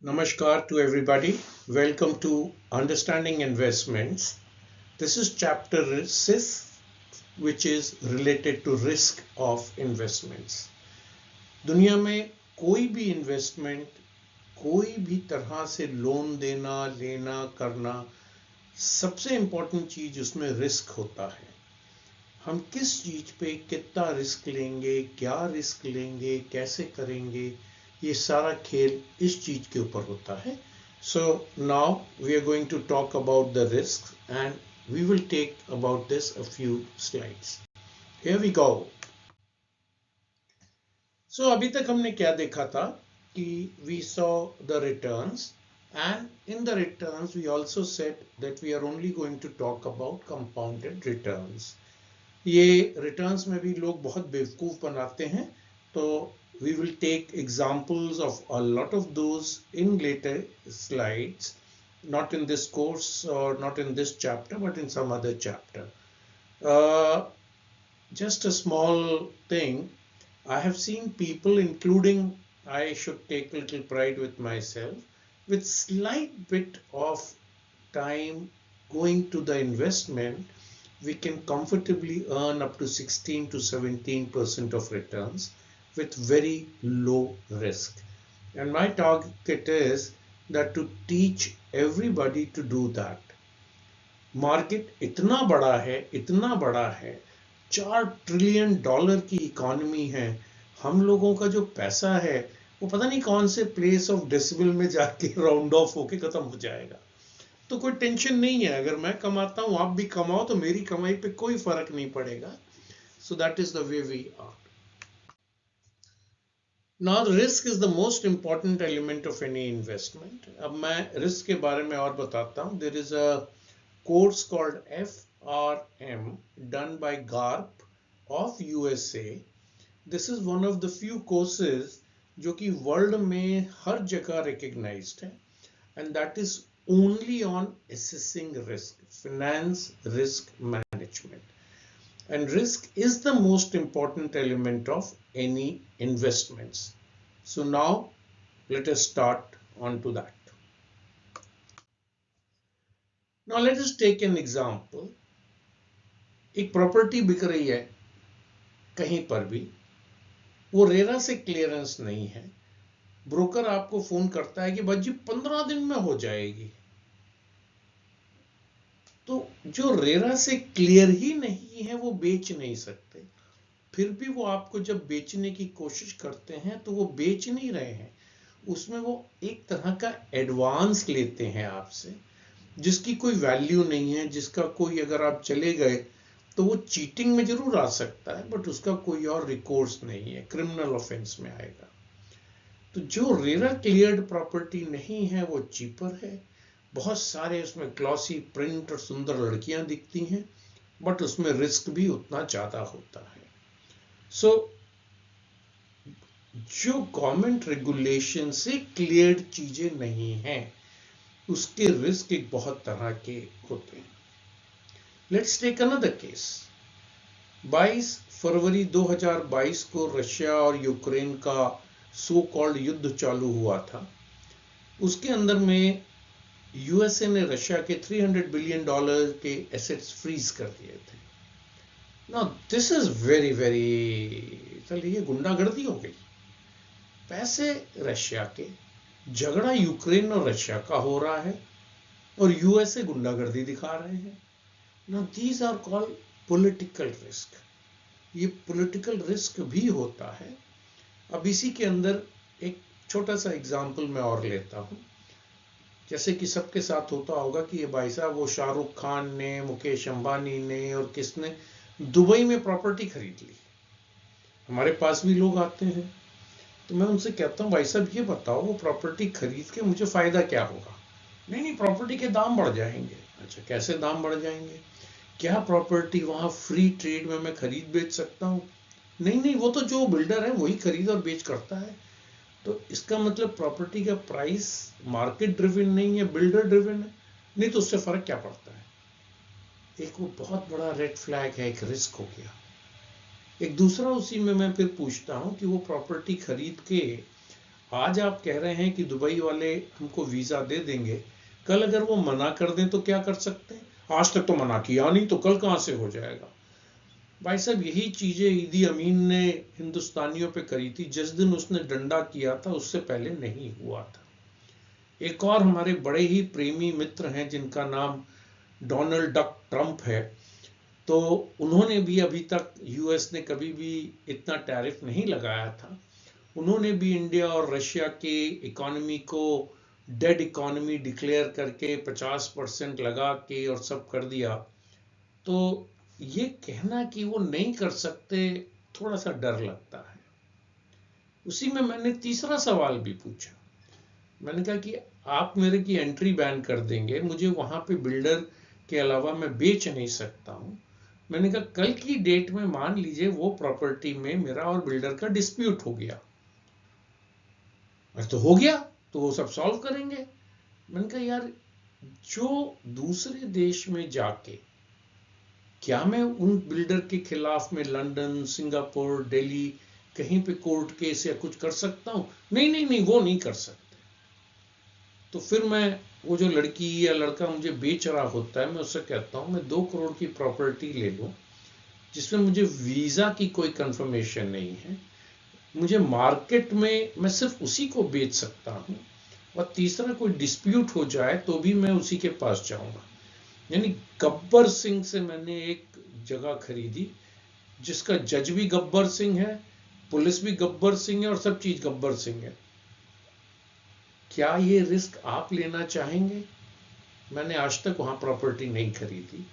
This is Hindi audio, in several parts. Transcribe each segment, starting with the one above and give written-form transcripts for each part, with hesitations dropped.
Namaskar to everybody. Welcome to Understanding Investments. This is chapter 6, which is related to risk of investments. दुनिया में कोई भी इन्वेस्टमेंट, कोई भी तरह से लोन देना, लेना, करना, सबसे इम्पोर्टेंट चीज उसमें रिस्क होता है. हम किस चीज पे कितना रिस्क लेंगे, क्या रिस्क लेंगे, कैसे करेंगे, ये सारा खेल इस चीज के ऊपर होता है. So now we are going to talk about the risks and we will take about this a few slides. Here we go. So अभी तक हमने क्या देखा था कि we saw the returns and in the returns we also said that we are only going to talk about compounded returns. ये रिटर्न्स में भी लोग बहुत बेवकूफ बनाते हैं, तो we will take examples of a lot of those in later slides, not in this course or not in this chapter but in some other chapter. Just a small thing, I have seen people, including I should take a little pride with myself, with slight bit of time going to the investment, we can comfortably earn up to 16 to 17% of returns with very low risk. And my target is that to teach everybody to do that. Market इतना बड़ा है, $4 ट्रिलियन की इकोनॉमी है. हम लोगों का जो पैसा है वो पता नहीं कौन से प्लेस ऑफ डेसिबल में जाके राउंड ऑफ होके खत्म हो जाएगा. तो कोई टेंशन नहीं है, अगर मैं कमाता हूं आप भी कमाओ तो मेरी कमाई पे कोई फर्क नहीं पड़ेगा. So that is the way we are. Now risk is the most important element of any investment. अब मैं रिस्क के बारे में और बताता हूं. There is a course called FRM done by GARP of USA. This is one of the few courses जो कि वर्ल्ड में हर जगह recognized है, and that is only on assessing risk, finance risk management. And risk is the most important element of any investments. So now let us start on to that. Now let us take an example. एक प्रॉपर्टी बिक रही है कहीं पर भी, वो रेरा से क्लियरेंस नहीं है. ब्रोकर आपको फोन करता है कि भाई जी 15 दिन में हो जाएगी. तो जो रेरा से क्लियर ही नहीं है वो बेच नहीं सकते. फिर भी वो आपको जब बेचने की कोशिश करते हैं तो वो बेच नहीं रहे हैं, उसमें वो एक तरह का एडवांस लेते हैं आपसे, जिसकी कोई वैल्यू नहीं है, जिसका कोई, अगर आप चले गए तो वो चीटिंग में जरूर आ सकता है बट उसका कोई और रिकोर्स नहीं है, क्रिमिनल ऑफेंस में आएगा. तो जो रेरा क्लियर्ड प्रॉपर्टी नहीं है वो चीपर है. बहुत सारे उसमें ग्लॉसी प्रिंट और सुंदर लड़कियां दिखती हैं बट उसमें रिस्क भी उतना ज्यादा होता है. सो जो गवर्नमेंट रेगुलेशन से क्लियर्ड चीजें नहीं हैं उसके रिस्क एक बहुत तरह के होते हैं. Let's take another case. 22 फरवरी 2022 को रशिया और यूक्रेन का सो कॉल्ड युद्ध चालू हुआ था. उसके अंदर में यूएसए ने रशिया के $300 बिलियन के एसेट्स फ्रीज कर दिए थे. नाउ दिस इज वेरी चलिए गुंडागर्दी हो गई. पैसे रशिया के, झगड़ा यूक्रेन और रशिया का हो रहा है और यूएसए गुंडागर्दी दिखा रहे हैं. Now these are called political risk. ये पॉलिटिकल रिस्क भी होता है. अब इसी के अंदर एक छोटा सा एग्जांपल मैं और लेता हूं. जैसे कि सबके साथ होता होगा कि ये भाई साहब, वो शाहरुख खान ने, मुकेश अंबानी ने और किसने दुबई में प्रॉपर्टी खरीद ली. हमारे पास भी लोग आते हैं तो मैं उनसे कहता हूँ भाई साहब ये बताओ वो प्रॉपर्टी खरीद के मुझे फायदा क्या होगा. नहीं, प्रॉपर्टी के दाम बढ़ जाएंगे. अच्छा, कैसे दाम बढ़ जाएंगे? क्या प्रॉपर्टी वहां फ्री ट्रेड में मैं खरीद बेच सकता हूँ? नहीं, वो तो जो बिल्डर है वही खरीद और बेच करता है. तो इसका मतलब प्रॉपर्टी का प्राइस मार्केट ड्रिवन नहीं है, बिल्डर ड्रिवन है. नहीं तो उससे फर्क क्या पड़ता है? एक वो बहुत बड़ा रेड फ्लैग है, एक रिस्क हो गया. एक दूसरा उसी में मैं फिर पूछता हूं कि वो प्रॉपर्टी खरीद के आज आप कह रहे हैं कि दुबई वाले हमको वीजा दे देंगे, कल अगर वो मना कर दें तो क्या कर सकते हैं? आज तक तो मना किया नहीं, तो कल कहां से हो जाएगा? भाई साहब, यही चीजें ईदी अमीन ने हिंदुस्तानियों पे करी थी। जिस दिन उसने डंडा किया था उससे पहले नहीं हुआ था। एक और हमारे बड़े ही प्रेमी मित्र हैं जिनका नाम डोनाल्ड डक ट्रंप है, तो उन्होंने भी अभी तक, यूएस ने कभी भी इतना टैरिफ नहीं लगाया था, उन्होंने भी इंडिया और रशिया के इकोनॉमी को डेड इकोनॉमी डिक्लेयर करके 50% लगा के और सब कर दिया। तो ये कहना कि वो नहीं कर सकते, थोड़ा सा डर लगता है। उसी में मैंने तीसरा सवाल भी पूछा। मैंने कहा कि आप मेरे की एंट्री बैन कर देंगे, मुझे वहां पे बिल्डर के अलावा मैं बेच नहीं सकता हूं। मैंने कहा कल की डेट में मान लीजिए वो प्रॉपर्टी में मेरा और बिल्डर का डिस्प्यूट हो गया, तो हो गया, तो वो सब सॉल्व करेंगे। मैंने कहा यार, जो दूसरे देश में जाके क्या मैं उन बिल्डर के खिलाफ में लंदन, सिंगापुर, दिल्ली कहीं पे कोर्ट केस या कुछ कर सकता हूं? नहीं नहीं नहीं, वो नहीं कर सकते। तो फिर मैं, वो जो लड़की या लड़का मुझे बेच रहा होता है, मैं उससे कहता हूं मैं 2 करोड़ की प्रॉपर्टी ले लूं जिसमें मुझे वीजा की कोई कंफर्मेशन नहीं है, मुझे मार्केट में मैं सिर्फ उसी को बेच सकता हूं, और तीसरा कोई डिस्प्यूट हो जाए तो भी मैं उसी के पास जाऊंगा। यानी गब्बर सिंह से मैंने एक जगह खरीदी जिसका जज भी गब्बर सिंह है, पुलिस भी गब्बर सिंह है और सब चीज गब्बर सिंह है। क्या ये रिस्क आप लेना चाहेंगे? मैंने आज तक वहां प्रॉपर्टी नहीं खरीदी,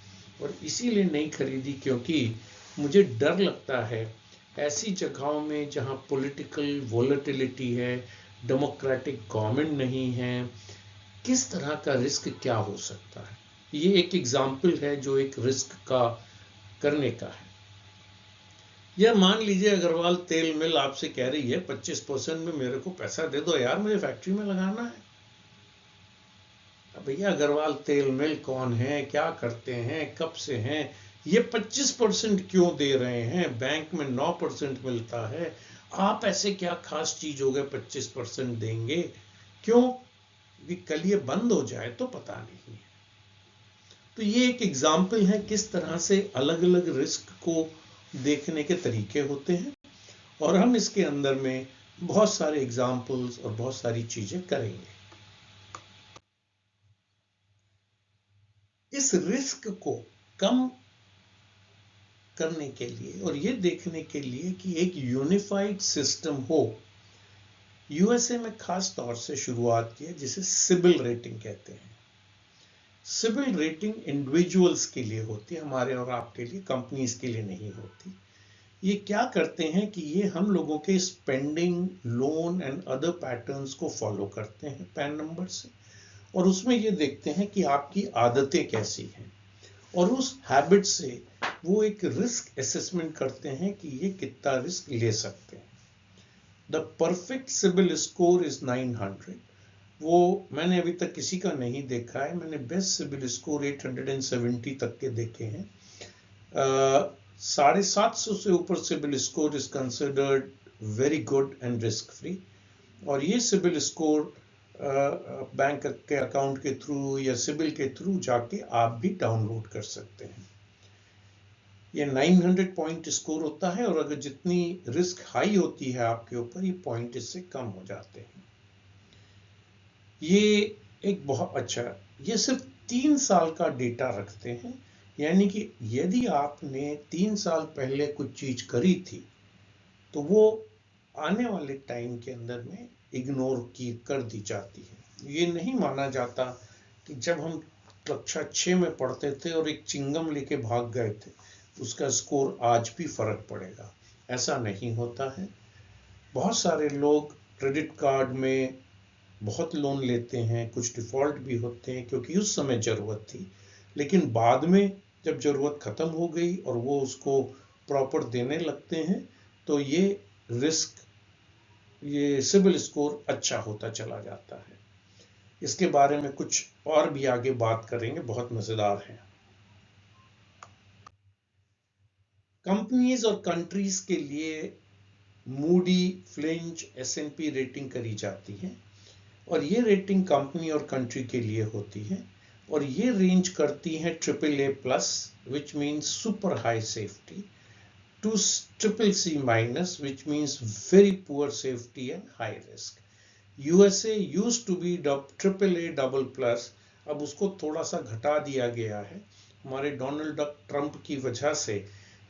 और इसीलिए नहीं खरीदी क्योंकि मुझे डर लगता है ऐसी जगहों में जहां पॉलिटिकल वोलेटिलिटी है, डेमोक्रेटिक गवर्नमेंट नहीं है, किस तरह का रिस्क क्या हो सकता है। ये एक एग्जाम्पल है जो एक रिस्क का करने का है। यह मान लीजिए अग्रवाल तेल मिल आपसे कह रही है 25% में मेरे को पैसा दे दो यार, मुझे फैक्ट्री में लगाना है। अब भैया, अग्रवाल तेल मिल कौन है, क्या करते हैं, कब से हैं, ये 25% क्यों दे रहे हैं? बैंक में 9% मिलता है, आप ऐसे क्या खास चीज हो गए 25% देंगे? क्यों? भी कल ये बंद हो जाए तो पता नहीं। तो ये एक एग्जाम्पल है किस तरह से अलग अलग रिस्क को देखने के तरीके होते हैं, और हम इसके अंदर में बहुत सारे एग्जाम्पल्स और बहुत सारी चीजें करेंगे। इस रिस्क को कम करने के लिए और ये देखने के लिए कि एक यूनिफाइड सिस्टम हो, यूएसए में खास तौर से शुरुआत की है जिसे सिबिल रेटिंग कहते हैं। सिबिल रेटिंग इंडिविजुअल्स के लिए होती है, हमारे और आपके लिए, कंपनीज के लिए नहीं होती। ये क्या करते हैं कि ये हम लोगों के spending, loan and other patterns को फॉलो करते हैं पैन नंबर से, और उसमें ये देखते हैं कि आपकी आदतें कैसी हैं, और उस हैबिट से वो एक रिस्क असेसमेंट करते हैं कि ये कितना रिस्क ले सकते हैं। The perfect CIBIL score is 900। वो मैंने अभी तक किसी का नहीं देखा है, मैंने बेस्ट सिबिल स्कोर 870 तक के देखे हैं। 750 से ऊपर CIBIL score is considered very good and risk free, और ये सिबिल स्कोर बैंक के अकाउंट के थ्रू या सिबिल के थ्रू जाके आप भी डाउनलोड कर सकते हैं। ये 900 पॉइंट स्कोर होता है, और अगर जितनी रिस्क हाई होती है आपके ऊपर, ये पॉइंट इससे कम हो जाते हैं। ये एक बहुत अच्छा, ये सिर्फ 3 साल का डेटा रखते हैं, यानी कि यदि आपने 3 साल पहले कुछ चीज करी थी तो वो आने वाले टाइम के अंदर में इग्नोर की कर दी जाती है। ये नहीं माना जाता कि जब हम कक्षा 6 में पढ़ते थे और एक चिंगम लेके भाग गए थे उसका स्कोर आज भी फर्क पड़ेगा, ऐसा नहीं होता है। बहुत सारे लोग क्रेडिट कार्ड में बहुत लोन लेते हैं, कुछ डिफॉल्ट भी होते हैं क्योंकि उस समय जरूरत थी, लेकिन बाद में जब जरूरत खत्म हो गई और वो उसको प्रॉपर देने लगते हैं, तो ये रिस्क, ये सिबिल स्कोर अच्छा होता चला जाता है। इसके बारे में कुछ और भी आगे बात करेंगे, बहुत मजेदार है। कंपनीज और कंट्रीज के लिए मूडी, फ्लिंच, S&P रेटिंग करी जाती है और ये रेटिंग कंपनी और कंट्री के लिए होती है और ये रेंज करती है AAA+, which means super high safety, to CCC minus, which means very poor safety and high risk. USA used to be AAA++, अब उसको थोड़ा सा घटा दिया गया है हमारे डोनाल्ड ट्रंप की वजह से.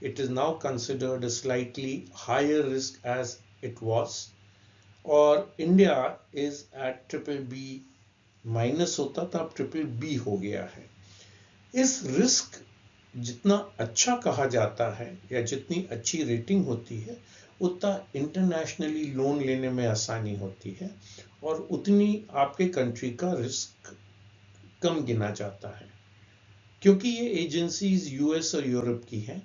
It is now considered a slightly higher risk as it was, और इंडिया is at BBB- होता था, अब BBB हो गया है. इस रिस्क जितना अच्छा कहा जाता है या जितनी अच्छी रेटिंग होती है उतना इंटरनेशनली लोन लेने में आसानी होती है और उतनी आपके कंट्री का रिस्क कम गिना जाता है. क्योंकि ये एजेंसीज यूएस और यूरोप की हैं,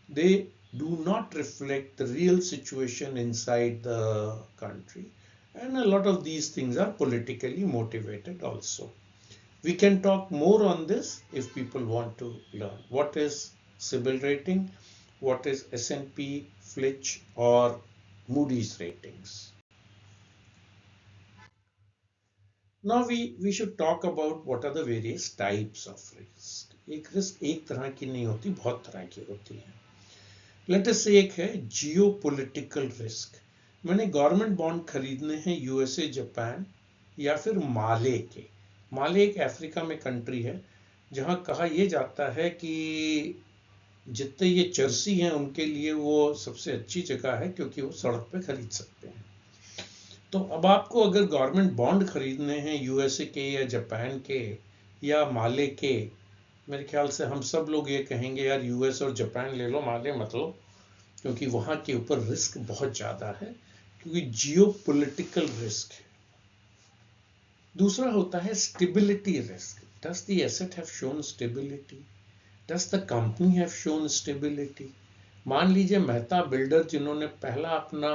they do not reflect the real situation inside the country, and a lot of these things are politically motivated also. We can talk more on this if people want to learn. What is CIBIL rating? What is S&P, Fitch or Moody's ratings? Now we should talk about what are the various types of risk. एक रिस्क एक तरह की नहीं होती, बहुत तरह की होती है. लेट अस से एक है जियोपॉलिटिकल रिस्क. मैंने गवर्नमेंट बॉन्ड खरीदने हैं यूएसए, जापान या फिर माले के. माले एक अफ्रीका में कंट्री है जहां कहा यह जाता है कि जितने ये चर्सी हैं उनके लिए वो सबसे अच्छी जगह है क्योंकि वो सड़क पे खरीद सकते हैं. तो अब आपको अगर गवर्नमेंट बॉन्ड खरीदने हैं यूएसए के या जापान के या माले के, मेरे ख्याल से हम सब लोग ये कहेंगे यार यूएस और जापान ले लो, माले मत लो, क्योंकि वहां के ऊपर रिस्क बहुत ज्यादा है, क्योंकि जियोपॉलिटिकल रिस्क है. दूसरा होता है stability risk. Does the asset have shown stability? Does the company have shown stability? मान लीजिए मेहता बिल्डर जिन्होंने पहला अपना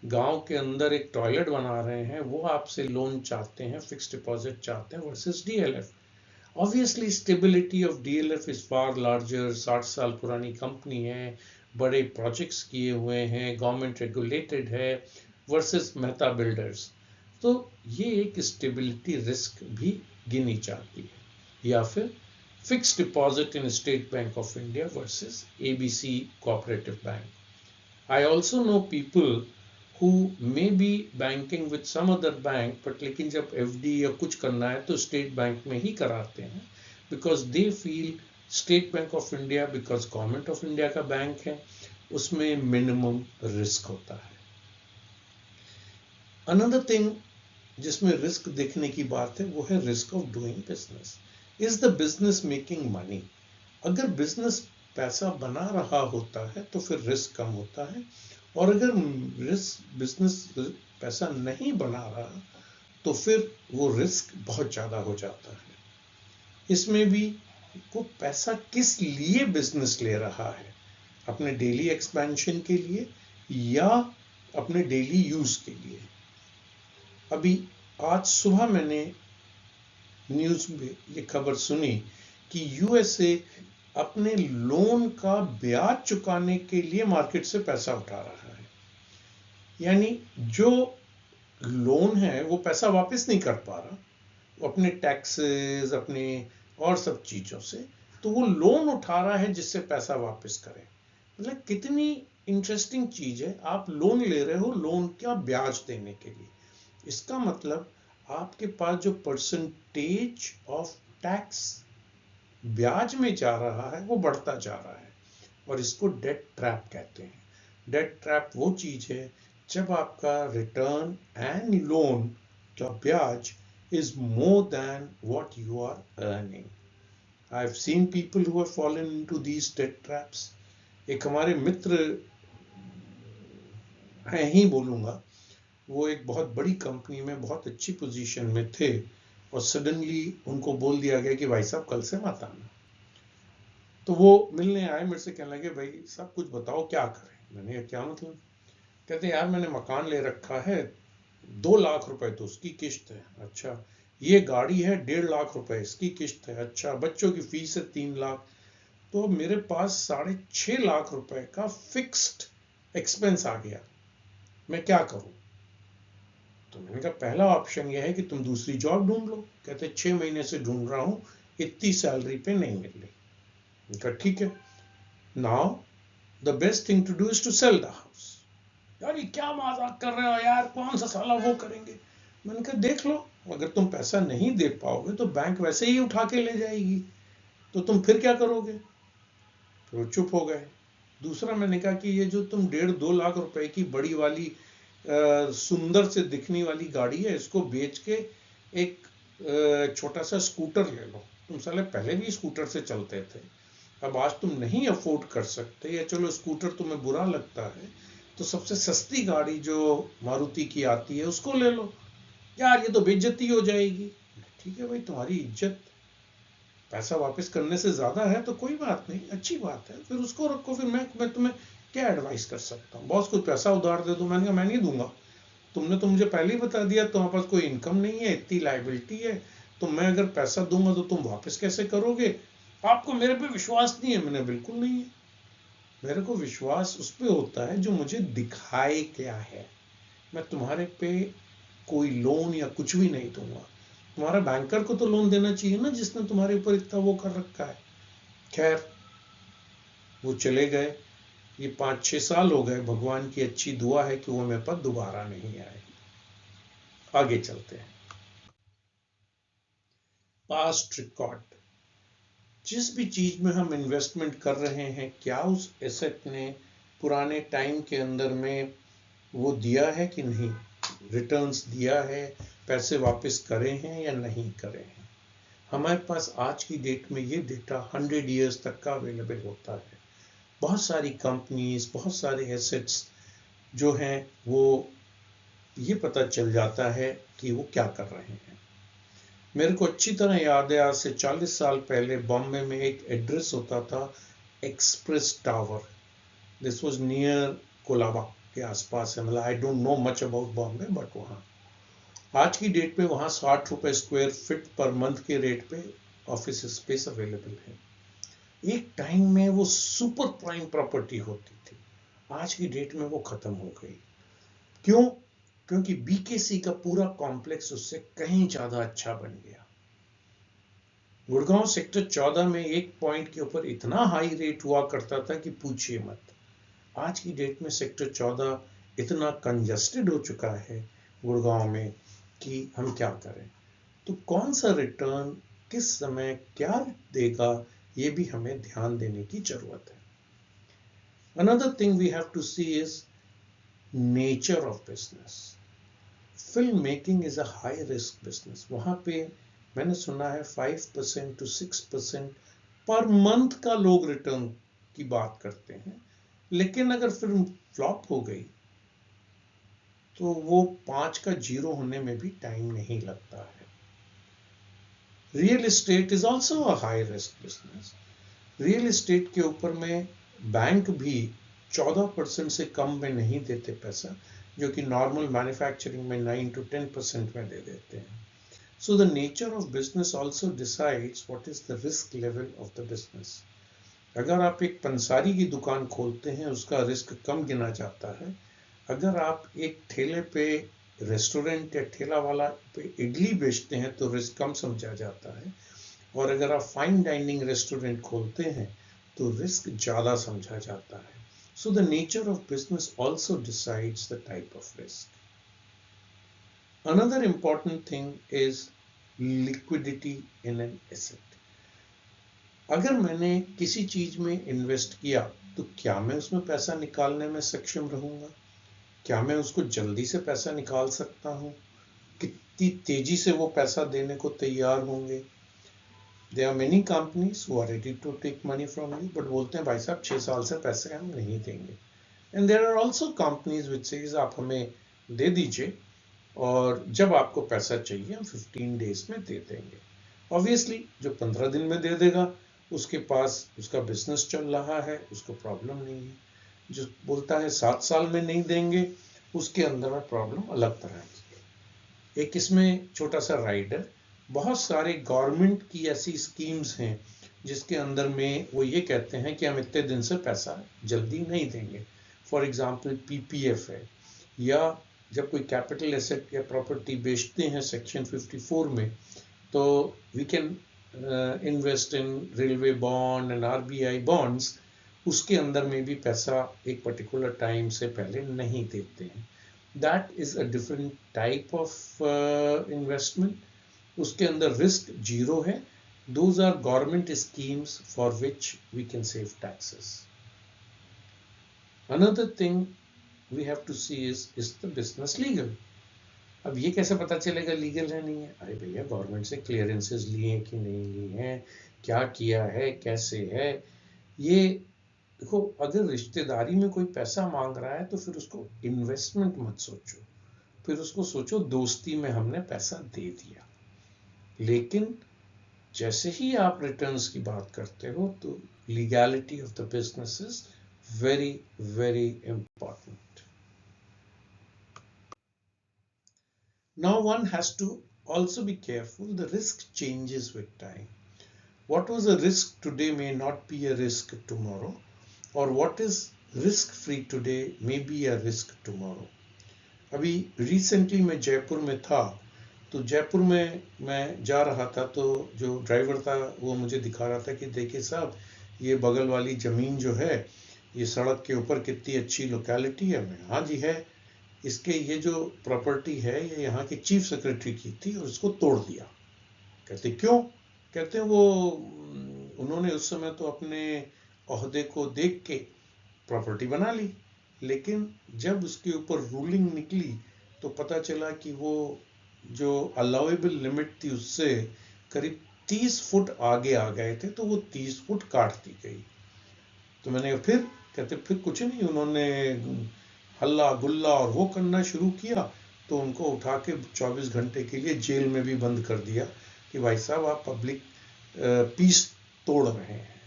गांव के अंदर एक टॉयलेट बना रहे हैं, वो आपसे लोन चाहते हैं, फिक्स डिपॉजिट चाहते हैं versus DLF. Obviously stability of DLF is far larger. 60 साल पुरानी कंपनी है, बड़े प्रोजेक्ट्स किए हुए हैं, गवर्नमेंट रेगुलेटेड है, वर्सेस मेहता बिल्डर्स. तो ये एक स्टेबिलिटी रिस्क भी गिनी जाती है. या फिर fix deposit in state bank of India versus ABC cooperative bank. I also know people who may be banking with some other bank, but लेकिन जब FD या कुछ करना है तो स्टेट बैंक में ही कराते हैं, because they feel state bank of India, because government of India का बैंक है, उसमें मिनिमम रिस्क होता है. अनदर थिंग जिसमें रिस्क देखने की बात है वो है risk of doing business. Is the business making money? अगर बिजनेस पैसा बना रहा होता है तो फिर रिस्क कम होता है, और अगर बिजनेस पैसा नहीं बना रहा तो फिर वो रिस्क बहुत ज्यादा हो जाता है. इसमें भी वो पैसा किस लिए बिजनेस ले रहा है, अपने डेली एक्सपेंशन के लिए या अपने डेली यूज के लिए. अभी आज सुबह मैंने न्यूज में ये खबर सुनी कि यूएसए अपने लोन का ब्याज चुकाने के लिए मार्केट से पैसा उठा रहा है. यानी जो लोन है वो पैसा वापस नहीं कर पा रहा, वो अपने टैक्सेस, अपने और सब चीजों से, तो वो लोन उठा रहा है जिससे पैसा वापस करे. मतलब कितनी इंटरेस्टिंग चीज है, आप लोन ले रहे हो लोन का ब्याज देने के लिए. इसका मतलब आपके पास जो परसेंटेज ऑफ टैक्स ब्याज में जा रहा है वो बढ़ता जा रहा है, और इसको डेट ट्रैप कहते हैं. डेट ट्रैप वो चीज है जब आपका रिटर्न एंड लोन का ब्याज is more than what you are earning. I've seen people who have fallen into these debt traps. एक हमारे मित्र हैं ही बोलूंगा, वो एक बहुत बड़ी कंपनी में बहुत अच्छी पोजीशन में थे और सडनली उनको बोल दिया गया कि भाई साहब कल से मत आना. तो वो मिलने आए, मेरे से कहने लगे भाई सब कुछ बताओ क्या करें. मैंने कहा क्या मतलब? कहते यार मैंने मकान ले रखा है, 2 लाख रुपए तो उसकी किस्त है. अच्छा, ये गाड़ी है 1.5 लाख रुपए इसकी किस्त है. अच्छा, बच्चों की फीस है 3 लाख. तो मेरे पास 6.5 लाख रुपए का फिक्स्ड एक्सपेंस आ गया. मैं क्या करूं? तो मैंने कहा पहला ऑप्शन यह है कि तुम दूसरी जॉब ढूंढ लो। कहते 6 महीने से ढूंढ रहा हूं, इतनी सैलरी पे नहीं मिल रही। मैंने कहा ठीक है, now the best thing to do is to sell the house. यार ये क्या मजाक कर रहे हो यार, कौन सा साला वो करेंगे। मैंने कहा देख लो, अगर तुम पैसा नहीं दे पाओगे तो बैंक वैसे ही उठा के ले जाएगी, तो तुम फिर क्या करोगे? फिर वो चुप हो गए। दूसरा मैंने कहा कि ये जो तुम 1.5-2 लाख रुपए की बड़ी वाली सुंदर से दिखने वाली गाड़ी है, इसको बेच के एक छोटा सा स्कूटर ले लो। तुम साले पहले भी स्कूटर से चलते थे, अब आज तुम नहीं अफोर्ड कर सकते, या चलो स्कूटर तुम्हें बुरा लगता है तो सबसे सस्ती गाड़ी जो मारुति की आती है उसको ले लो। यार ये तो बेइज्जती हो जाएगी। ठीक है भाई, तुम्हारी इज्जत पैसा वापस करने से ज्यादा है तो कोई बात नहीं, अच्छी बात है, फिर उसको रखो। फिर मैं तुम्हें क्या एडवाइस कर सकता हूँ? बॉस कुछ पैसा उधार दे दो। मैंने कहा मैं नहीं दूंगा, तुमने तो मुझे पहले ही बता दिया तुम्हारे पास कोई इनकम नहीं है, इतनी लायबिलिटी है, तो मैं अगर पैसा दूंगा तो तुम वापस कैसे करोगे? आपको मेरे पे विश्वास नहीं है। मैंने बिल्कुल नहीं है, मेरे को विश्वास उस पे होता है जो मुझे दिखाए क्या है। मैं तुम्हारे पे कोई लोन या कुछ भी नहीं दूंगा। तुम्हारा बैंकर को तो लोन देना चाहिए ना, जिसने तुम्हारे ऊपर इतना वो कर रखा है। खैर वो चले गए, ये 5-6 साल हो गए। भगवान की अच्छी दुआ है कि वो मेरे पास दोबारा नहीं आए। आगे चलते हैं। पास्ट रिकॉर्ड, जिस भी चीज में हम इन्वेस्टमेंट कर रहे हैं, क्या उस एसेट ने पुराने टाइम के अंदर में वो दिया है कि नहीं, रिटर्न्स दिया है, पैसे वापस करे हैं या नहीं करे हैं। हमारे पास आज की डेट में ये डेटा 100 ईयर्स तक का अवेलेबल होता है। बहुत सारी कंपनीज, बहुत सारे एसेट्स जो हैं वो ये पता चल जाता है कि वो क्या कर रहे हैं। मेरे को अच्छी तरह याद है, आज से 40 साल पहले बॉम्बे में एक एड्रेस होता था, express tower. This was near Colaba के आसपास है। मतलब I don't know much about Bombay, but वहाँ आज की डेट में वहाँ 60 रुपए स्क्वायर फीट पर मंथ के रेट पे ऑफिस स्पेस अवेलेबल है। एक टाइम में वो सुपर प्राइम प्रॉपर्टी होती थी, आज की डेट में वो खत्म हो गई। क्यों? क्योंकि बीकेसी का पूरा कॉम्प्लेक्स उससे कहीं ज्यादा अच्छा बन गया। गुड़गांव सेक्टर 14 में एक पॉइंट के ऊपर इतना हाई रेट हुआ करता था कि पूछिए मत। आज की डेट में सेक्टर 14 इतना कंजस्टेड हो चुका है गुड़गांव में कि हम क्या करें। तो कौन सा रिटर्न किस समय क्या देगा, ये भी हमें ध्यान देने की जरूरत है। Another thing we have to see is nature of business. Film making is a high risk business. वहां पे मैंने सुना है 5% to 6% पर मंथ का लोग रिटर्न की बात करते हैं, लेकिन अगर फिल्म फ्लॉप हो गई तो वो 5 का 0 होने में भी टाइम नहीं लगता है। Real estate is also a high risk business. Real estate के ऊपर में बैंक भी 14% से कम में नहीं देते पैसा, जो कि नॉर्मल मैन्युफैक्चरिंग में 9 to 10% में दे देते हैं। So the nature of business also decides what is the risk level of the business. अगर आप एक पंसारी की दुकान खोलते हैं, उसका रिस्क कम गिना जाता है। अगर आप एक ठेले पे रेस्टोरेंट या ठेला वाला पे इडली बेचते हैं तो रिस्क कम समझा जाता है, और अगर आप फाइन डाइनिंग रेस्टोरेंट खोलते हैं तो रिस्क ज्यादा समझा जाता है। So the nature of business also decides the type of risk. Another important thing is liquidity in an asset. अगर मैंने किसी चीज में इन्वेस्ट किया तो क्या मैं उसमें पैसा निकालने में सक्षम रहूंगा? क्या मैं उसको जल्दी से पैसा निकाल सकता हूं? कितनी तेजी से वो पैसा देने को तैयार होंगे? There are many companies who are ready to take money from you, but बोलते हैं भाई साहब 6 साल से पैसे हम नहीं देंगे। And there are also companies which says आप हमें दे दीजिए और जब आपको पैसा चाहिए हम 15 days में दे देंगे। ऑब्वियसली जो 15 दिन में दे देगा उसके पास उसका बिजनेस चल रहा है, उसको प्रॉब्लम नहीं है। जो बोलता है 7 साल में नहीं देंगे, उसके अंदर में प्रॉब्लम अलग तरह की है। एक इसमें छोटा सा राइडर, बहुत सारे गवर्नमेंट की ऐसी स्कीम्स हैं जिसके अंदर में वो ये कहते हैं कि हम इतने दिन से पैसा जल्दी नहीं देंगे। फॉर एग्जाम्पल पीपीएफ है, या जब कोई कैपिटल एसेट या प्रॉपर्टी बेचते हैं सेक्शन 54 में, तो we can invest in railway bond and RBI bonds, उसके अंदर में भी पैसा एक पर्टिकुलर टाइम से पहले नहीं देते हैं. That is a different type of investment. उसके अंदर रिस्क जीरो है. Those are government schemes for which we can save taxes. Another thing we have to see is the business legal. अब ये कैसे पता चलेगा लीगल है नहीं है? अरे भैया, गवर्नमेंट से क्लियरेंसेस लिए कि नहीं लिए हैं, क्या किया है, कैसे है. ये देखो, अगर रिश्तेदारी में कोई पैसा मांग रहा है तो फिर उसको इन्वेस्टमेंट मत सोचो, फिर उसको सोचो दोस्ती में हमने पैसा दे दिया. लेकिन जैसे ही आप रिटर्न्स की बात करते हो तो legality of the business is very, very important. Now one has to also be careful. The risk changes with time. What was a risk today may not be a risk tomorrow, or what is risk free today may be a risk tomorrow. अभी रिसेंटली मैं जयपुर में था, तो जयपुर में मैं जा रहा था तो जो ड्राइवर था वो मुझे दिखा रहा था कि देखिए साहब, ये बगल वाली जमीन जो है, ये सड़क के ऊपर कितनी अच्छी लोकेलिटी है. मैं, हाँ जी है. इसके ये जो प्रॉपर्टी है ये यहाँ के चीफ सेक्रेटरी की थी और इसको तोड़ दिया. कहते क्यों? कहते हैं वो उन्होंने उस समय तो अपने ओहदे को देख के प्रॉपर्टी बना ली, लेकिन जब उसके ऊपर रूलिंग निकली तो पता चला कि वो जो अलाउएबल लिमिट थी उससे करीब 30 फुट आगे आ गए थे, तो वो 30 फुट काट दी गई. तो मैंने फिर कुछ नहीं, उन्होंने हल्ला गुल्ला और वो करना शुरू किया, तो उनको उठा के 24 घंटे के लिए जेल में भी बंद कर दिया कि भाई साहब आप पब्लिक पीस तोड़ रहे हैं.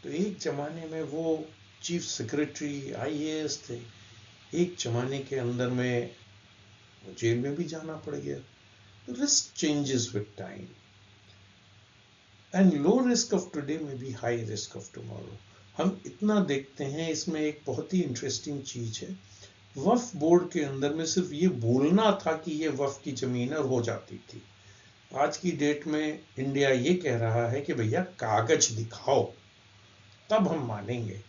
तो एक जमाने में वो चीफ सेक्रेटरी आईएएस थे, एक जमाने के अंदर में जेल में भी जाना पड़ गया. Risk changes with time, and low risk of today may be high risk of tomorrow. हम इतना देखते हैं. इसमें एक बहुत ही इंटरेस्टिंग चीज है. वक्फ बोर्ड के अंदर में सिर्फ ये बोलना था कि ये वक्फ की जमीन है और हो जाती थी. आज की डेट में इंडिया ये कह रहा है कि भैया कागज दिखाओ तब हम मानेंगे.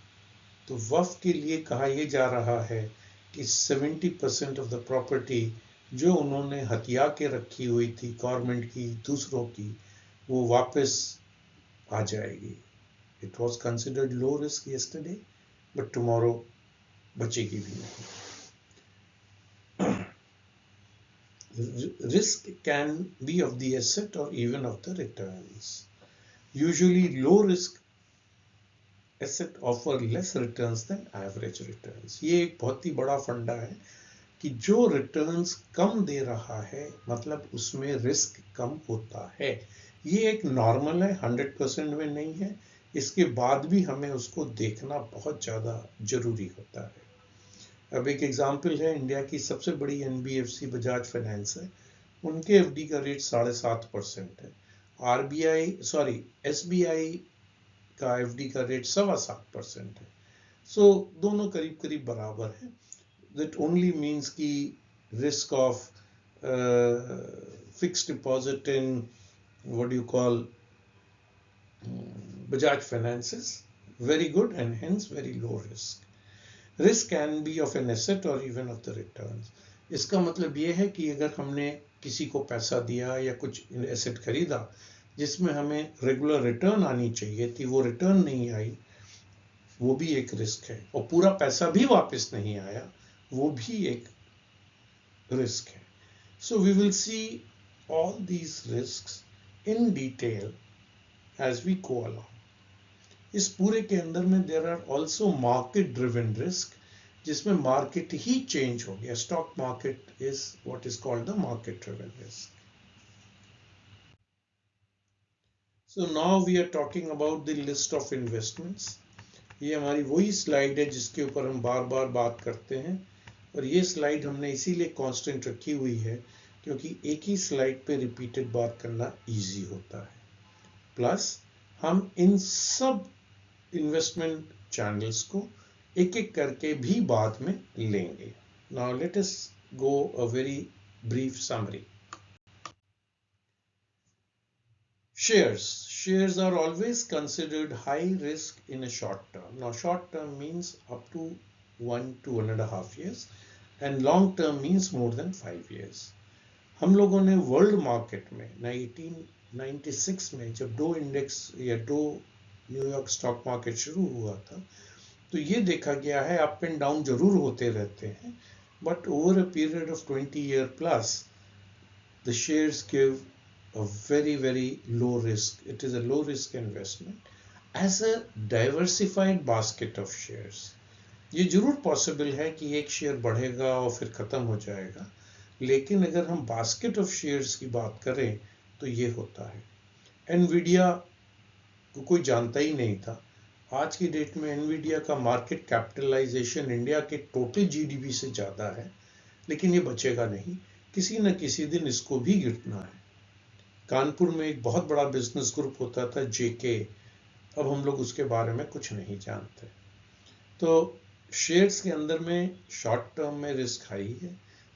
तो वक्फ के लिए कहा यह जा रहा है कि 70% ऑफ द प्रॉपर्टी जो उन्होंने हथिया के रखी हुई थी गवर्नमेंट की, दूसरों की, वो वापस आ जाएगी. It was considered low risk yesterday, but tomorrow बचेगी भी नहीं. Risk can be of the asset or even of the returns. Usually low risk asset offer less returns than average returns. ये एक बहुत ही बड़ा फंडा है कि जो रिटर्न्स कम दे रहा है मतलब उसमें रिस्क कम होता है. ये एक नॉर्मल है, 100% में नहीं है. इसके बाद भी हमें उसको देखना बहुत ज़्यादा जरूरी होता है. अब एक एग्जाम्पल है, इंडिया की सबसे बड़ी एनबीएफसी बजाज फाइनेंस है. उनके एफडी का रेट 7.5% है. एसबीआई का एफडी का रेट 7.25% है. सो दोनों करीब करीब बराबर है. That only means कि risk of fixed deposit in what do you call Bajaj Finance is very good and hence very low risk. Risk can be of an asset or even of the returns. इसका मतलब ये है कि अगर हमने किसी को पैसा दिया या कुछ एसेट खरीदा जिसमें हमें रेगुलर रिटर्न आनी चाहिए थी, वो रिटर्न नहीं आई, वो भी एक रिस्क है. और पूरा पैसा भी वापस नहीं आया, वो भी एक रिस्क है. So we will see all these risks in detail as we go along. इस पूरे के अंदर में there are also market driven risk, जिसमें मार्केट ही चेंज हो गया. Stock market is what is called the market driven risk. So now we are talking about the list of investments. ये हमारी वही स्लाइड है जिसके ऊपर हम बार बार बात करते हैं, और ये स्लाइड हमने इसीलिए कांस्टेंट रखी हुई है क्योंकि एक ही स्लाइड पे रिपीटेड बात करना इजी होता है. प्लस हम इन सब इन्वेस्टमेंट चैनल्स को एक एक करके भी बाद में लेंगे. Now let us go a very brief summary. Shares are always considered high risk in a short term. Now short term means up to 1.5 years and long term means more than 5 years. हम लोगों ने वर्ल्ड मार्केट में 1996 में जब डो इंडेक्स या डो न्यूयॉर्क स्टॉक मार्केट शुरू हुआ था तो ये देखा गया है अप एंड डाउन जरूर होते रहते हैं, but over a period of 20 year plus the shares give a very low risk. It is a low risk investment as a diversified basket of shares. ये जरूर पॉसिबल है कि एक शेयर बढ़ेगा और फिर खत्म हो जाएगा, लेकिन अगर हम बास्केट ऑफ शेयर्स की बात करें तो ये होता है। एनवीडिया को कोई जानता ही नहीं था। आज की डेट में एनवीडिया का मार्केट कैपिटलाइजेशन इंडिया के टोटल जीडीपी से ज्यादा है, लेकिन ये बचेगा नहीं, किसी न किसी दिन इसको भी गिरना है। कानपुर में एक बहुत बड़ा बिजनेस ग्रुप होता था जेके, अब हम लोग उसके बारे में कुछ नहीं जानते। तो शेयर्स के अंदर में शॉर्ट टर्म में रिस्क हाई है,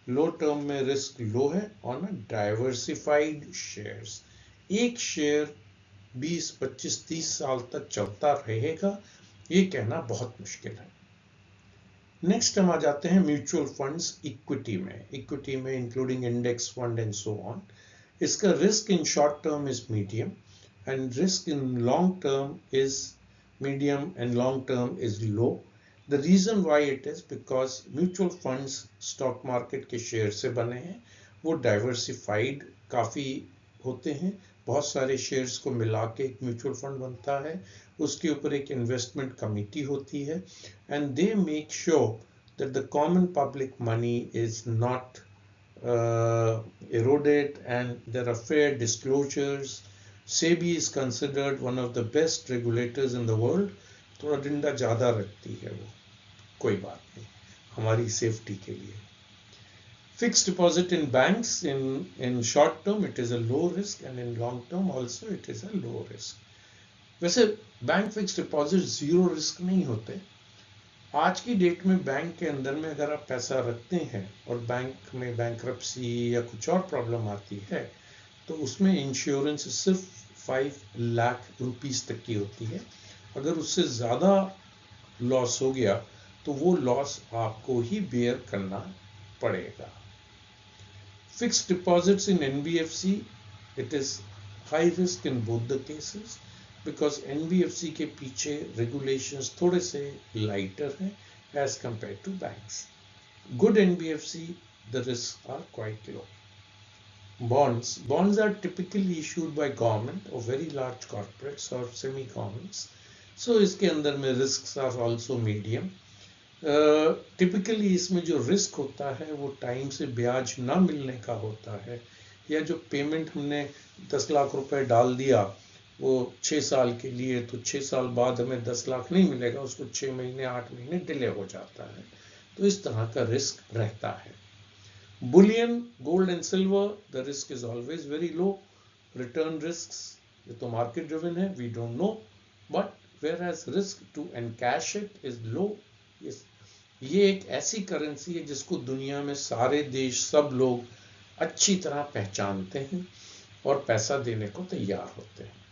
लो टर्म में रिस्क लो है ऑन अ डाइवर्सिफाइड शेयर्स। एक शेयर 20, 25, 30 साल तक चलता रहेगा ये कहना बहुत मुश्किल है। नेक्स्ट हम आ जाते हैं म्यूचुअल फंड्स इक्विटी में including index fund and so on. इसका risk in short term is medium and risk in long term is medium and long term is low. The reason why it is because mutual funds stock market के शेयर से बने हैं, वो diversified काफी होते हैं, बहुत सारे शेयर्स को मिला के एक म्यूचुअल फंड बनता है, उसके ऊपर एक इन्वेस्टमेंट कमिटी होती है and they make sure that the common public money is not eroded and there are fair disclosures. SEBI is considered one of the best regulators in the world. थोड़ा डंडा ज्यादा रखती है वो, कोई बात नहीं, हमारी सेफ्टी के लिए। Fixed deposit in banks in short term it is a low risk and in long term also it is a low risk. वैसे bank fixed deposit zero risk नहीं होते। आज की डेट में बैंक के अंदर में अगर आप पैसा रखते हैं और बैंक में बैंक्रप्सी या कुछ और प्रॉब्लम आती है तो उसमें इंश्योरेंस सिर्फ 5 लाख रुपीस तक की होती है। अगर उससे ज़्यादा लॉस हो गया तो वो लॉस आपको ही बेयर करना पड़ेगा। Fixed deposits in NBFC it is high risk in both the cases because NBFC के पीछे regulations थोड़े से lighter हैं as compared to banks. Good NBFC, the risks are quite low. Bonds are typically issued by government or very large corporates or semi-governments. So इसके अंदर में risks are also medium. Typically इसमें जो risk होता है वो टाइम से ब्याज ना मिलने का होता है, या जो पेमेंट हमने 10 लाख रुपए डाल दिया वो 6 साल के लिए, तो 6 साल बाद हमें 10 लाख नहीं मिलेगा, उसको 6 महीने 8 महीने डिले हो जाता है, तो इस तरह का रिस्क रहता है। Bullion, gold and silver, the risk is always very low. Return risks ये तो मार्केट ड्रिवन है, we don't know, but whereas risk to encash it is low. ये एक ऐसी करेंसी है जिसको दुनिया में सारे देश, सब लोग अच्छी तरह पहचानते हैं और पैसा देने को तैयार होते हैं।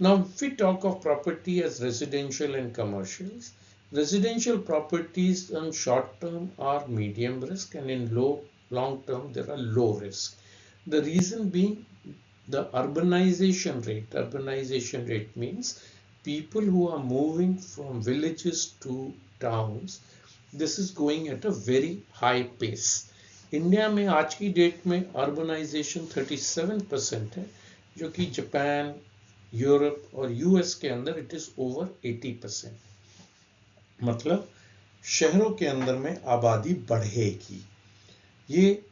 Now, if we talk of property as residential and commercials, residential properties on short term are medium risk and in long term there are low risk. The reason being the urbanization rate. Urbanization rate means people who are moving from villages to towns. This is going at a very high pace. India में आज की डेट में urbanization 37% है, जो कि जापान, यूरोप और यूएस के अंदर इट इज ओवर 80%। मतलब शहरों के अंदर में आबादी बढ़ेगी। ये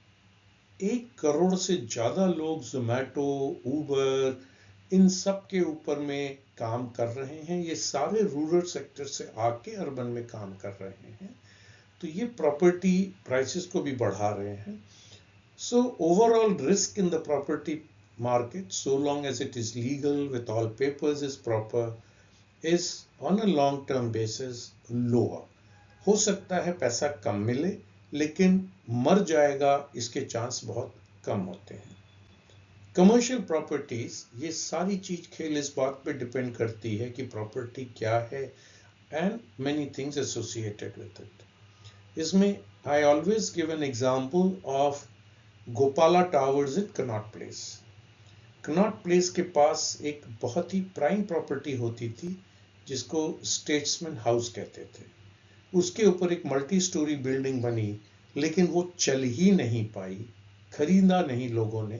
1 करोड़ से ज्यादा लोग जोमैटो, उबर, इन सब के ऊपर में काम कर रहे हैं। ये सारे रूरल सेक्टर से आके अर्बन में काम कर रहे हैं, तो ये प्रॉपर्टी प्राइसेस को भी बढ़ा रहे हैं। So overall risk in the property market, so long as it is legal with all papers is proper, is on a long term basis lower. हो सकता है पैसा कम मिले, लेकिन मर जाएगा इसके चांस बहुत कम होते हैं। कमर्शियल प्रॉपर्टीज, ये सारी चीज खेल इस बात पे डिपेंड करती है कि प्रॉपर्टी क्या है and many things associated with it. इसमें I always give an example of Gopala Towers in Connaught Place. Connaught Place के पास एक बहुत ही प्राइम प्रॉपर्टी होती थी जिसको स्टेट्समैन हाउस कहते थे। उसके ऊपर एक मल्टी स्टोरी बिल्डिंग बनी, लेकिन वो चल ही नहीं पाई, खरीदा नहीं लोगों ने,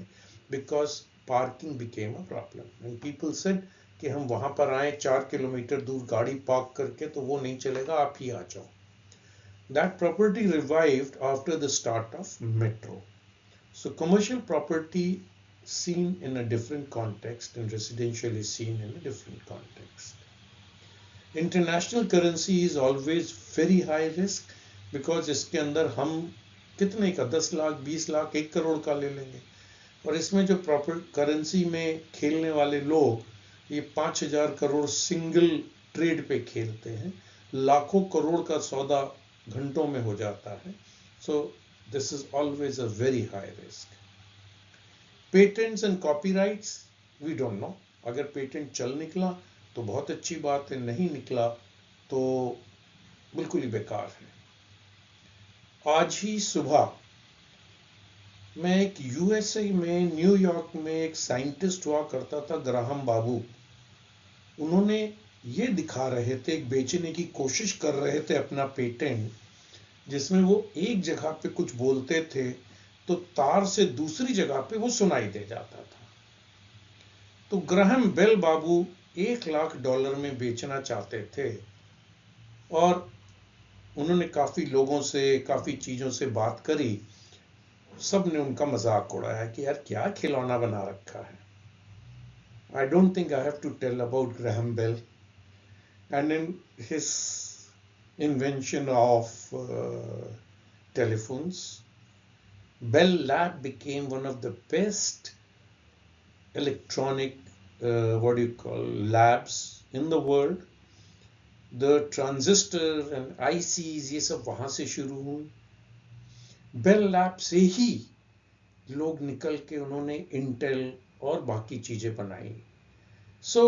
because parking became a problem and people said कि हम वहां पर आए 4 किलोमीटर दूर गाड़ी पार्क करके, तो वो नहीं चलेगा, आप ही आ जाओ। That property revived after the start of metro. So commercial property seen in a different context and residential is seen in a different context. International currency is always very high risk because इसके अंदर हम कितने का 10 लाख 20 लाख 1 करोड़ का ले लेंगे, और इसमें जो प्रॉपर करेंसी में खेलने वाले लोग ये 5,000 करोड़ सिंगल ट्रेड पे खेलते हैं, लाखों करोड़ का सौदा घंटों में हो जाता है। So this is always a very high risk. Patents and copyrights, we don't know. अगर पेटेंट चल निकला तो बहुत अच्छी बात है, नहीं निकला तो बिल्कुल ही बेकार है। आज ही सुबह मैं एक यूएसए में न्यूयॉर्क में एक साइंटिस्ट हुआ करता था, ग्राहम बाबू। उन्होंने ये दिखा रहे थे, बेचने की कोशिश कर रहे थे अपना पेटेंट, जिसमें वो एक जगह पे कुछ बोलते थे तो तार से दूसरी जगह पे वो सुनाई दे जाता था। तो ग्राहम बेल बाबू $1 लाख में बेचना चाहते थे, और उन्होंने काफी लोगों से, काफी चीजों से बात करी। सब ने उनका मजाक उड़ाया कि यार क्या खिलौना बना रखा है। I don't think I have to tell about Graham Bell and in his invention of telephones. Bell Lab became one of the best electronic labs in the world. The transistor and ICs ये सब वहां से शुरू हुई। बेल लैब से ही लोग निकल के उन्होंने इंटेल और बाकी चीजें बनाई। So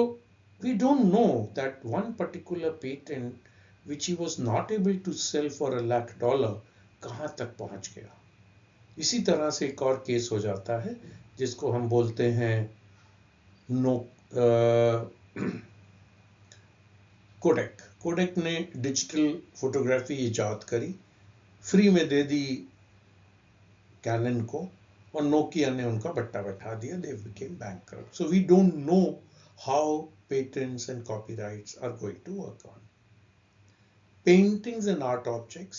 we don't know that one particular patent which he was not able to sell for $1 lakh कहां तक पहुंच गया। इसी तरह से एक और केस हो जाता है जिसको हम बोलते हैं कोडेक ने डिजिटल फोटोग्राफी इजाद करी, फ्री में दे दी कैनन को, और नोकिया ने उनका बट्टा बैठा दिया। They became bankrupt. So we don't know how patents and copyrights are going to work on. Paintings and art objects,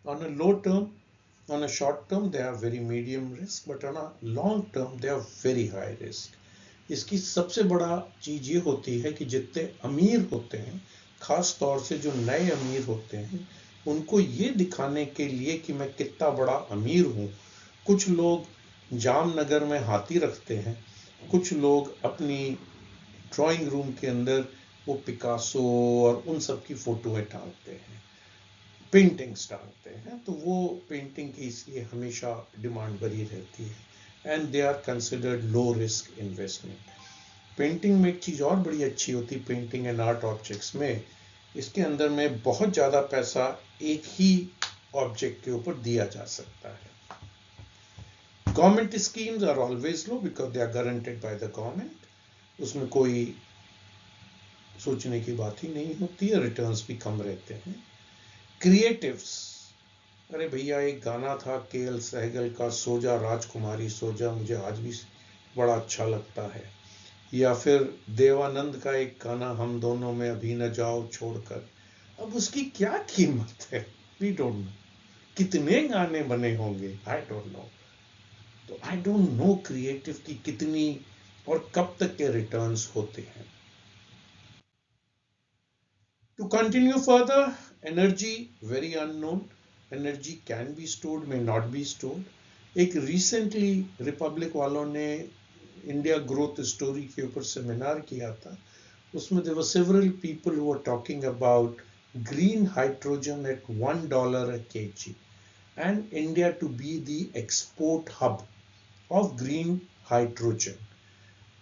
on a low term, on a short term, they are very medium risk, but on a long term, they are very high risk. इसकी सबसे बड़ा चीज ये होती है कि जितने अमीर होते हैं, खास तौर से जो नए अमीर होते हैं, उनको ये दिखाने के लिए कि मैं कितना बड़ा अमीर हूँ, कुछ लोग जामनगर में हाथी रखते हैं, कुछ लोग अपनी ड्राइंग रूम के अंदर वो पिकासो और उन सब की फोटोएं टांगते हैं, पेंटिंग्स टांगते हैं, तो वो पेंटिंग की इसलिए हमेशा डिमांड बनी रहती है and they are considered low risk investment. Painting में एक चीज और बड़ी अच्छी होती, पेंटिंग एंड आर्ट ऑब्जेक्ट्स में, इसके अंदर में बहुत ज्यादा पैसा एक ही ऑब्जेक्ट के ऊपर दिया जा सकता है। Government schemes are always low because they are guaranteed by the government. उसमें कोई सोचने की बात ही नहीं होती है, रिटर्न्स भी कम रहते हैं। क्रिएटिव्स, अरे भैया एक गाना था केएल सहगल का, सोजा राजकुमारी सोजा, मुझे आज भी बड़ा अच्छा लगता है। या फिर देवानंद का एक गाना, हम दोनों में अभी न जाओ छोड़कर। अब उसकी क्या कीमत है, वी डोंट नो। कितने गाने बने होंगे, आई डोंट नो। तो आई डोंट नो क्रिएटिव की कितनी और कब तक के रिटर्न्स होते हैं। To continue further, energy very unknown. Energy can be stored, may not be stored. एक recently रिपब्लिक वालों ने इंडिया ग्रोथ स्टोरी के ऊपर सेमिनार किया था, उसमें there were several people who were talking about green hydrogen at $1 a kg. and India to be the export hub of green hydrogen.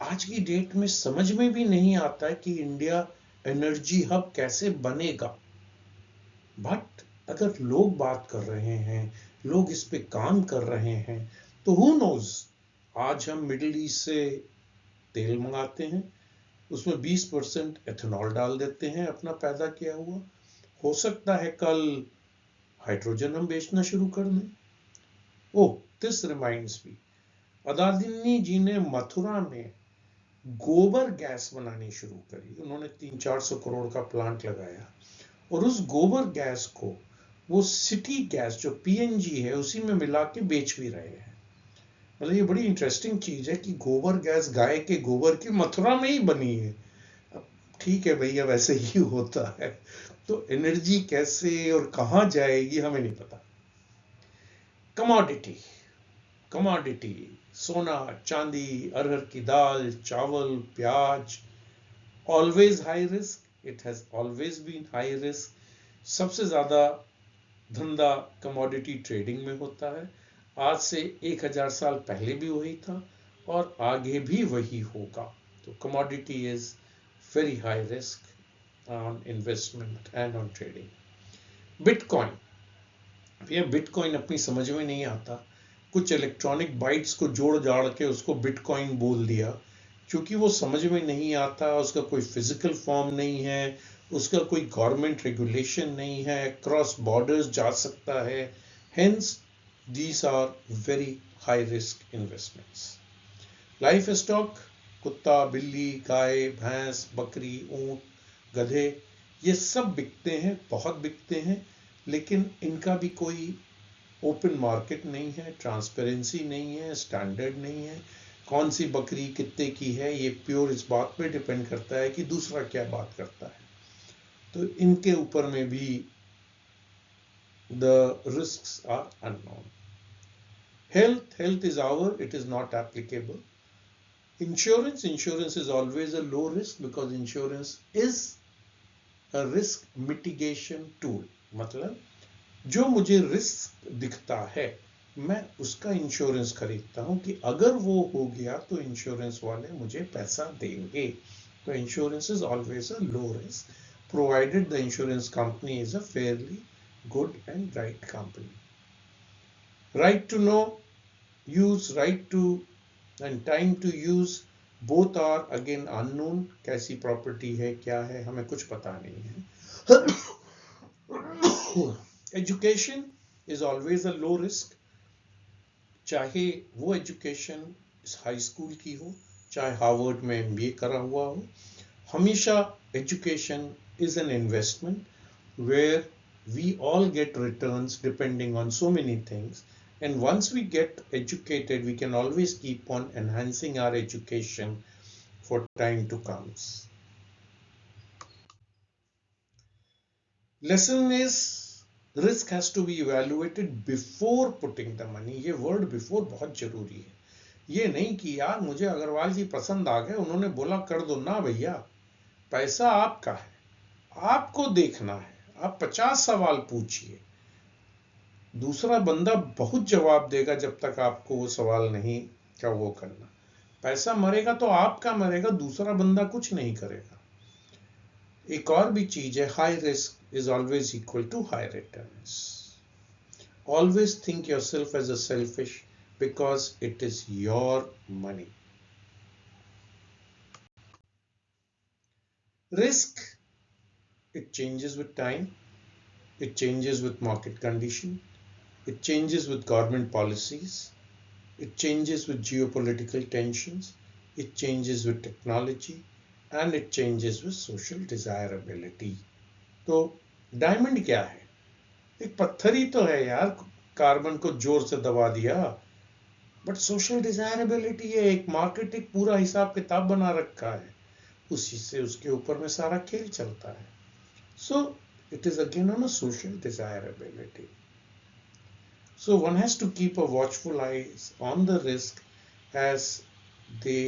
आज की डेट में समझ में भी नहीं आता कि इंडिया एनर्जी हब कैसे बनेगा, बट अगर लोग बात कर रहे हैं, लोग इस पे काम कर रहे हैं, तो हु नोज, आज हम मिडिल ईस्ट से तेल मंगाते हैं, उसमें 20% एथेनॉल डाल देते हैं अपना पैदा किया हुआ। हो सकता है कल हाइड्रोजन हम बेचना शुरू कर दें। ओह, दिस रिमाइंड्स मी, अदानी जी ने मथुरा में गोबर गैस बनानी शुरू करी। उन्होंने 300-400 करोड़ का प्लांट लगाया और उस गोबर गैस को वो सिटी गैस जो पीएनजी है उसी में मिला के बेच भी रहे हैं। मतलब ये बड़ी इंटरेस्टिंग चीज है कि गोबर गैस गाय के गोबर की मथुरा में ही बनी है। अब ठीक है भैया, वैसे ही होता है, तो एनर्जी कैसे और कहां जाएगी हमें नहीं पता। कमोडिटी, कमोडिटी, सोना, चांदी, अरहर की दाल, चावल, प्याज, always high risk, it has always been high risk. सबसे ज्यादा धंधा कमोडिटी ट्रेडिंग में होता है। आज से 1000 साल पहले भी वही था और आगे भी वही होगा। तो commodity is very high risk on investment and on trading. Bitcoin, भैया बिटकॉइन अपनी समझ में नहीं आता, कुछ इलेक्ट्रॉनिक बाइट्स को जोड़ जाड़ के उसको बिटकॉइन बोल दिया, क्योंकि वो समझ में नहीं आता, उसका कोई फिजिकल फॉर्म नहीं है, उसका कोई गवर्नमेंट रेगुलेशन नहीं है, क्रॉस बॉर्डर्स जा सकता है, hence these are very high risk investments. Life stock, कुत्ता, बिल्ली, गाय, भैंस, बकरी, ऊंट, गधे, ये सब बिकते हैं, बहुत बिकते हैं, लेकिन इनका भी कोई ओपन मार्केट नहीं है, ट्रांसपेरेंसी नहीं है, स्टैंडर्ड नहीं है। कौन सी बकरी कितने की है ये प्योर इस बात पे डिपेंड करता है कि दूसरा क्या बात करता है। तो इनके ऊपर में भी the risks are unknown. Health is our, it is not applicable. Insurance is always a low risk because insurance is a risk mitigation tool. मतलब जो मुझे रिस्क दिखता है मैं उसका इंश्योरेंस खरीदता हूं कि अगर वो हो गया तो इंश्योरेंस वाले मुझे पैसा देंगे। तो insurance is always a low risk provided the insurance company is a fairly good and right company. Right to know, use, right to and time to use, both are again unknown. कैसी प्रॉपर्टी है, क्या है, हमें कुछ पता नहीं है। Education is always a low risk, चाहे वो एजुकेशन हाई स्कूल की हो, चाहे हार्वर्ड में एमबीए करा हुआ हो। हमेशा education is an investment where we all get returns depending on so many things, and once we get educated we can always keep on enhancing our education for time to comes. Lesson is risk has to be evaluated before putting the money. ये word before बहुत जरूरी है। ये नहीं कि यार मुझे अग्रवाल जी पसंद आ गए, उन्होंने बोला कर दो, ना भैया, पैसा आपका है, आपको देखना है। आप 50 सवाल पूछिए, दूसरा बंदा बहुत जवाब देगा जब तक आपको वो सवाल नहीं का वो करना। पैसा मरेगा तो आपका मरेगा, दूसरा बंदा कुछ नहीं करेगा। एक और भी चीज है, high risk is always equal to high returns. Always think yourself as a selfish because it is your money. Risk, it changes with time, it changes with market condition, it changes with government policies, it changes with geopolitical tensions, it changes with technology, and it changes with social desirability. तो डायमंड क्या है? एक पत्थर ही तो है यार, कार्बन को जोर से दबा दिया, बट सोशल डिजायरेबिलिटी है, एक मार्केट, एक पूरा हिसाब किताब बना रखा है, उसी से उसके ऊपर में सारा खेल चलता है। So it is again on a social desirability. So one has to keep a watchful eyes on the risk as they